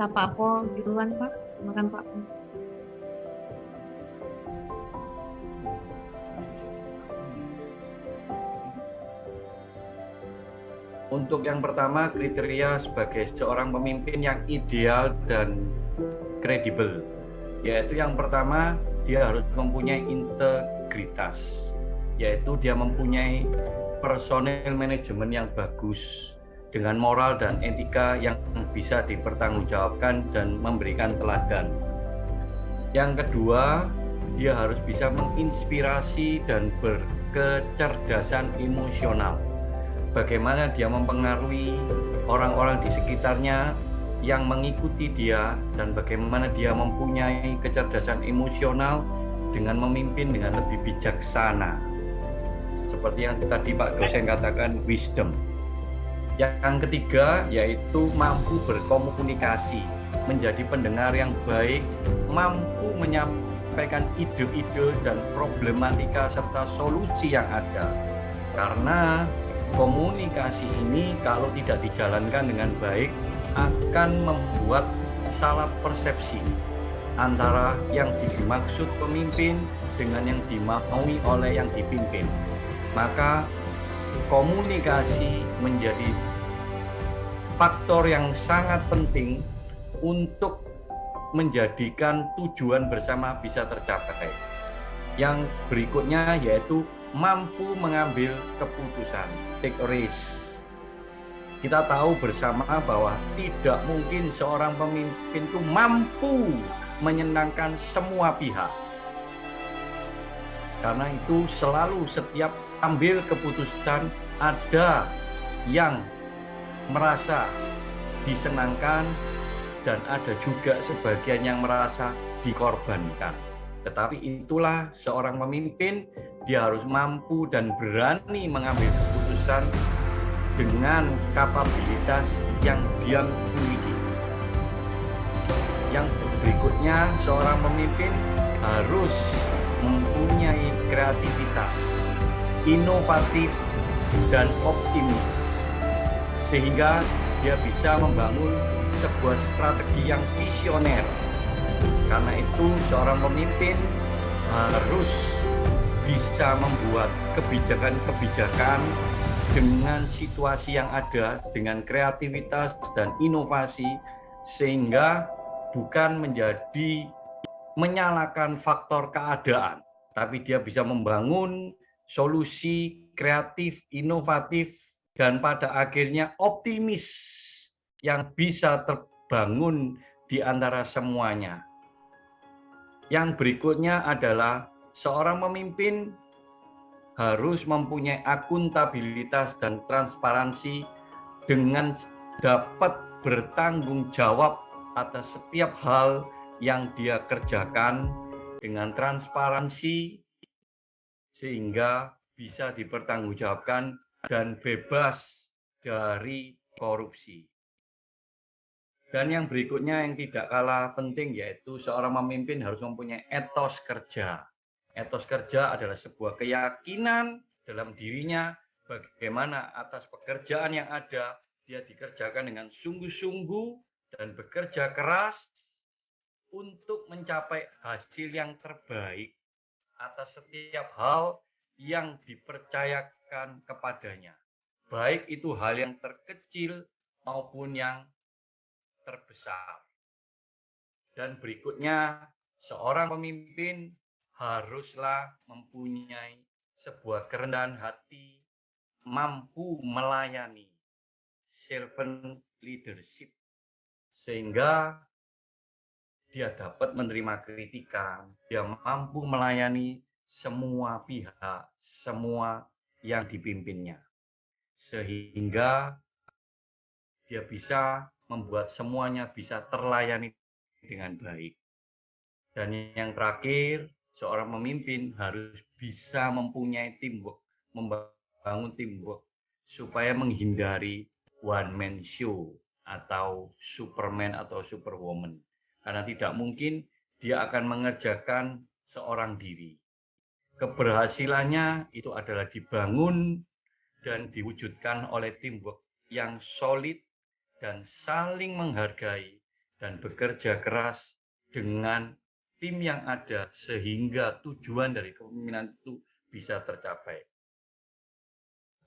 sapa Pak duluan Pak, silakan Pak. Untuk yang pertama, kriteria sebagai seorang pemimpin yang ideal dan kredibel, yaitu yang pertama, dia harus mempunyai integritas, yaitu dia mempunyai personel manajemen yang bagus, dengan moral dan etika yang bisa dipertanggungjawabkan dan memberikan teladan. Yang kedua, dia harus bisa menginspirasi dan berkecerdasan emosional. Bagaimana dia mempengaruhi orang-orang di sekitarnya yang mengikuti dia, dan bagaimana dia mempunyai kecerdasan emosional dengan memimpin dengan lebih bijaksana. Seperti yang tadi Pak dosen katakan, wisdom. Yang ketiga yaitu mampu berkomunikasi, menjadi pendengar yang baik, mampu menyampaikan ide-ide dan problematika serta solusi yang ada. Karena komunikasi ini kalau tidak dijalankan dengan baik akan membuat salah persepsi antara yang dimaksud pemimpin dengan yang dimaui oleh yang dipimpin. Maka komunikasi menjadi faktor yang sangat penting untuk menjadikan tujuan bersama bisa tercapai. Yang berikutnya yaitu mampu mengambil keputusan, take risk. Kita tahu bersama bahwa tidak mungkin seorang pemimpin itu mampu menyenangkan semua pihak. Karena itu selalu setiap ambil keputusan ada yang merasa disenangkan dan ada juga sebagian yang merasa dikorbankan. Tetapi itulah seorang pemimpin, dia harus mampu dan berani mengambil keputusan dengan kapabilitas yang dia miliki. Yang berikutnya, seorang pemimpin harus mempunyai kreativitas, inovatif, dan optimis, sehingga dia bisa membangun sebuah strategi yang visioner. Karena itu seorang pemimpin harus bisa membuat kebijakan-kebijakan dengan situasi yang ada, dengan kreativitas dan inovasi, sehingga bukan menjadi menyalahkan faktor keadaan, tapi dia bisa membangun solusi kreatif, inovatif, dan pada akhirnya optimis yang bisa terbangun di antara semuanya. Yang berikutnya adalah seorang pemimpin harus mempunyai akuntabilitas dan transparansi dengan dapat bertanggung jawab atas setiap hal yang dia kerjakan dengan transparansi sehingga bisa dipertanggungjawabkan dan bebas dari korupsi. Dan yang berikutnya yang tidak kalah penting yaitu seorang pemimpin harus mempunyai etos kerja. Etos kerja adalah sebuah keyakinan dalam dirinya bagaimana atas pekerjaan yang ada dia dikerjakan dengan sungguh-sungguh dan bekerja keras untuk mencapai hasil yang terbaik atas setiap hal yang dipercayakan kepadanya. Baik itu hal yang terkecil maupun yang terbesar. Dan berikutnya, seorang pemimpin haruslah mempunyai sebuah kerendahan hati, mampu melayani, servant leadership, sehingga dia dapat menerima kritikan, dia mampu melayani semua pihak, semua yang dipimpinnya, sehingga dia bisa membuat semuanya bisa terlayani dengan baik. Dan yang terakhir, seorang pemimpin harus bisa mempunyai teamwork, membangun teamwork, supaya menghindari one man show atau superman atau superwoman. Karena tidak mungkin dia akan mengerjakan seorang diri. Keberhasilannya itu adalah dibangun dan diwujudkan oleh teamwork yang solid dan saling menghargai dan bekerja keras dengan tim yang ada sehingga tujuan dari kepemimpinan itu bisa tercapai.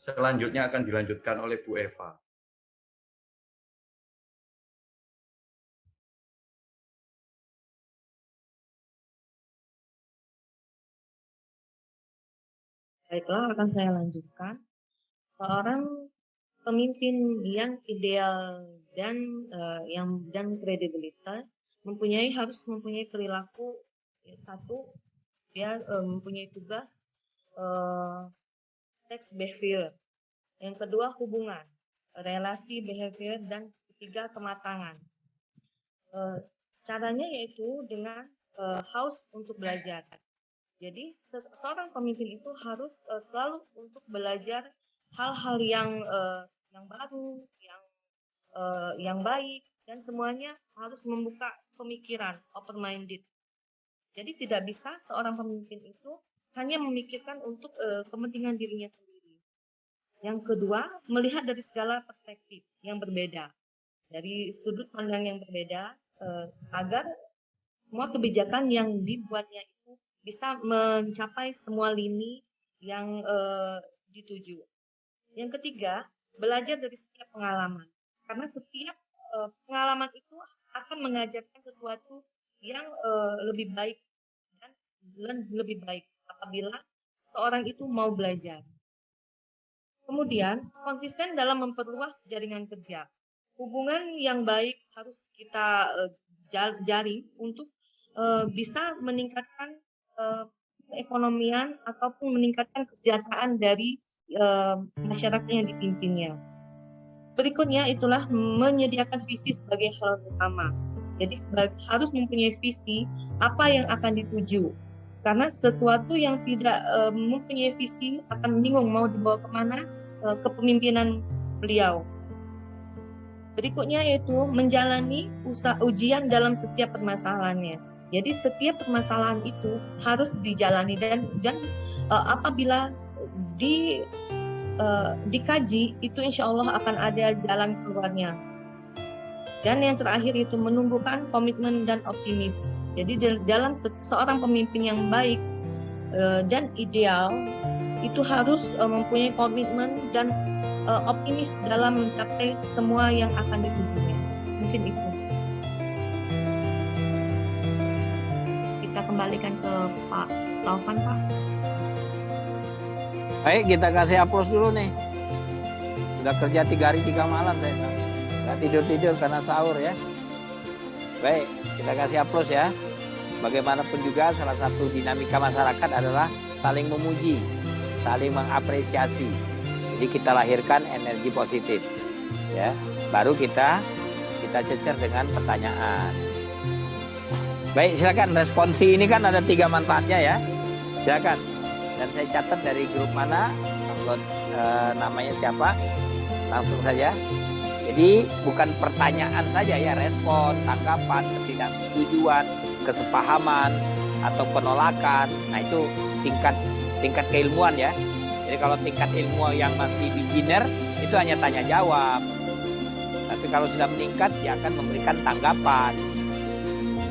Selanjutnya akan dilanjutkan oleh Bu Eva. Baiklah, akan saya lanjutkan. Seorang pemimpin yang ideal dan kredibilitas harus mempunyai perilaku satu, dia mempunyai tugas text behavior. Yang kedua, hubungan, relasi behavior, dan ketiga, kematangan. Caranya yaitu dengan haus untuk belajar. Jadi seorang pemimpin itu harus selalu untuk belajar hal-hal yang baru, yang baik, dan semuanya harus membuka pemikiran, open minded. Jadi tidak bisa seorang pemimpin itu hanya memikirkan untuk kepentingan dirinya sendiri. Yang kedua, melihat dari segala perspektif yang berbeda, dari sudut pandang yang berbeda, agar semua kebijakan yang dibuatnya itu bisa mencapai semua lini yang dituju. Yang ketiga, belajar dari setiap pengalaman. Karena setiap pengalaman itu akan mengajarkan sesuatu yang lebih baik dan lebih baik apabila seorang itu mau belajar. Kemudian, konsisten dalam memperluas jaringan kerja. Hubungan yang baik harus kita jaring untuk bisa meningkatkan keekonomian ataupun meningkatkan kesejahteraan dari masyarakat yang dipimpinnya. Berikutnya itulah menyediakan visi sebagai hal utama. Jadi harus mempunyai visi apa yang akan dituju. Karena sesuatu yang tidak mempunyai visi akan bingung mau dibawa kemana kepemimpinan beliau. Berikutnya yaitu menjalani ujian dalam setiap permasalahannya. Jadi setiap permasalahan itu harus dijalani dan apabila dikaji itu insya Allah akan ada jalan keluarnya. Dan yang terakhir itu menumbuhkan komitmen dan optimis. Jadi dalam seorang pemimpin yang baik dan ideal itu harus mempunyai komitmen dan optimis dalam mencapai semua yang akan ditujunya. Mungkin itu. Kita kembalikan ke Pak Taufan, Pak. Baik, kita kasih aplaus dulu nih. Sudah kerja 3 hari 3 malam saya. Nggak tidur-tidur karena sahur ya. Baik, kita kasih aplaus ya. Bagaimanapun juga salah satu dinamika masyarakat adalah saling memuji, saling mengapresiasi. Jadi kita lahirkan energi positif. Ya, baru kita cecer dengan pertanyaan. Baik, silakan responsi ini kan ada 3 manfaatnya ya. Silakan. Dan saya catat dari grup mana, namanya siapa, langsung saja. Jadi bukan pertanyaan saja ya, respon, tanggapan, ketidaksetujuan, kesepahaman, atau penolakan. Nah itu tingkat keilmuan ya. Jadi kalau tingkat ilmu yang masih beginner itu hanya tanya jawab. Tapi kalau sudah meningkat dia akan memberikan tanggapan.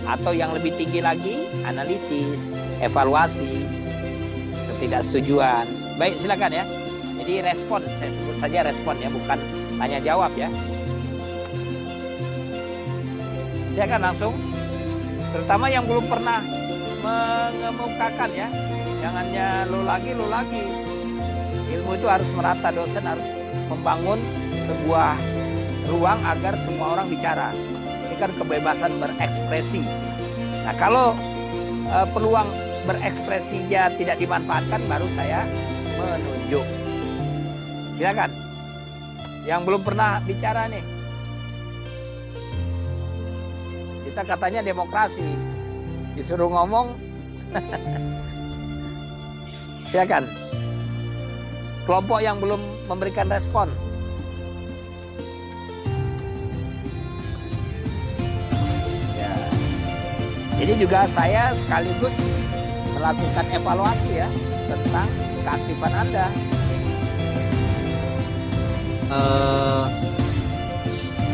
Atau yang lebih tinggi lagi, analisis, evaluasi, ketidaksetujuan. Baik, silakan ya. Jadi respon, saya sebut saja respon ya, bukan tanya jawab ya. Silakan langsung. Terutama yang belum pernah mengemukakan ya. Jangannya lo lagi. Ilmu itu harus merata, dosen harus membangun sebuah ruang agar semua orang bicara. Ini kan kebebasan berekspresi. Nah kalau peluang berekspresinya tidak dimanfaatkan, baru saya menunjuk. Silakan. Yang belum pernah bicara nih. Kita katanya demokrasi. Disuruh ngomong. Silakan. Kelompok yang belum memberikan respon. Ya. Jadi juga saya sekaligus melakukan evaluasi ya tentang keaktifan Anda.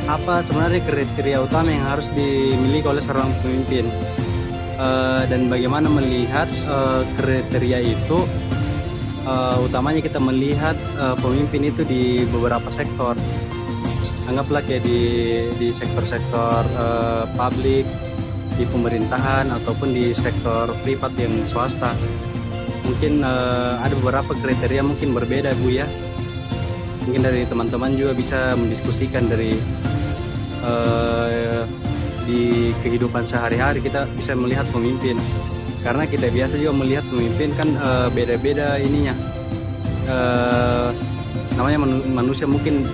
apa sebenarnya kriteria utama yang harus dimiliki oleh seorang pemimpin, dan bagaimana melihat kriteria itu. Utamanya kita melihat pemimpin itu di beberapa sektor. Anggaplah kayak di sektor-sektor publik, di pemerintahan ataupun di sektor privat yang swasta. Mungkin ada beberapa kriteria mungkin berbeda, Bu ya. Mungkin dari teman-teman juga bisa mendiskusikan dari di kehidupan sehari-hari kita bisa melihat pemimpin. Karena kita biasa juga melihat pemimpin kan beda-beda ininya. Namanya manusia mungkin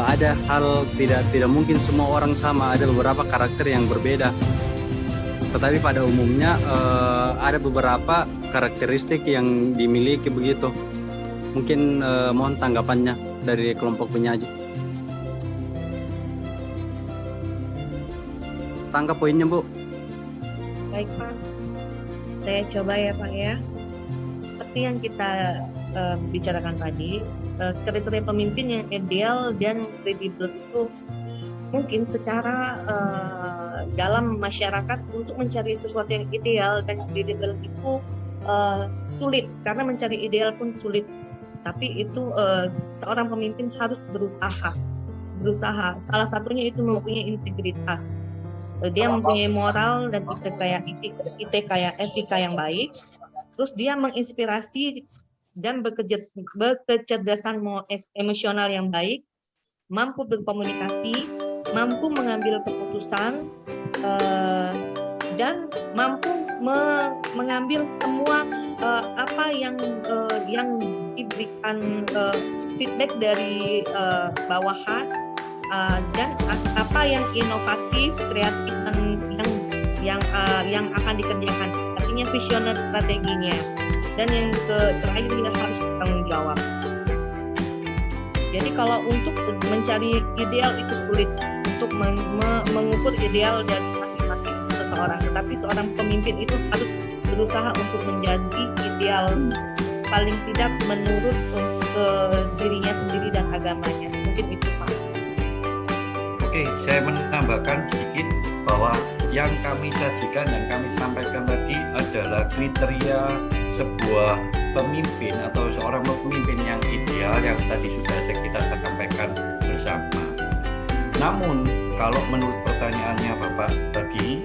ada hal tidak mungkin semua orang sama, ada beberapa karakter yang berbeda. Tetapi pada umumnya ada beberapa karakteristik yang dimiliki begitu. Mungkin mohon tanggapannya dari kelompok penyaji. Tangkap poinnya, Bu. Baik, Pak. Saya coba ya, Pak ya. Seperti yang kita bicarakan tadi, kriteria pemimpin yang ideal dan kredibel itu mungkin secara dalam masyarakat untuk mencari sesuatu yang ideal dan kredibel itu sulit, karena mencari ideal pun sulit. Tapi itu seorang pemimpin harus berusaha. Salah satunya itu mempunyai integritas. Dia mempunyai moral dan etika yang baik. Terus dia menginspirasi dan berkecerdasan emosional yang baik, mampu berkomunikasi, mampu mengambil keputusan, dan mampu mengambil semua apa yang diberikan feedback dari bawahan, dan apa yang inovatif, kreatif, yang akan dikerjakan. Artinya visioner strateginya. Dan yang terakhir dia harus bertanggung jawab. Jadi kalau untuk mencari ideal itu sulit untuk mengukur ideal dari masing-masing seseorang. Tetapi seorang pemimpin itu harus berusaha untuk menjadi ideal paling tidak menurut dirinya sendiri dan agamanya. Mungkin itu, Pak. Oke, saya menambahkan sedikit bahwa yang kami sajikan dan kami sampaikan tadi adalah kriteria sebuah pemimpin atau seorang pemimpin yang ideal yang tadi sudah kita sampaikan bersama. Namun, kalau menurut pertanyaannya Bapak tadi,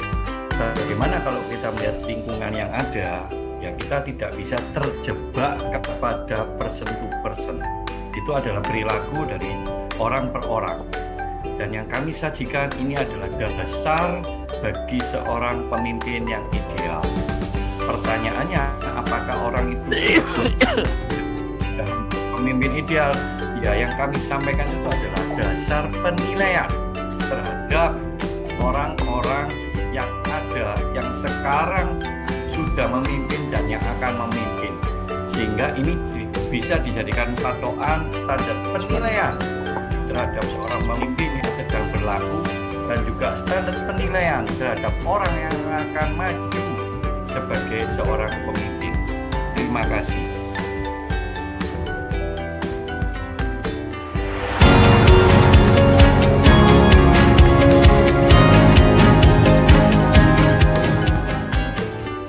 bagaimana kalau kita melihat lingkungan yang ada, ya kita tidak bisa terjebak kepada person to person. Itu adalah perilaku dari orang per orang. Dan yang kami sajikan ini adalah dasar bagi seorang pemimpin yang ideal. Pertanyaannya, apakah orang itu pemimpin ideal? Ya, yang kami sampaikan itu adalah dasar penilaian terhadap orang-orang yang ada, yang sekarang sudah memimpin dan yang akan memimpin. Sehingga ini bisa dijadikan patokan standar penilaian terhadap seorang pemimpin yang sedang berlaku, dan juga standar penilaian terhadap orang yang akan maju sebagai seorang pemimpin. Terima kasih.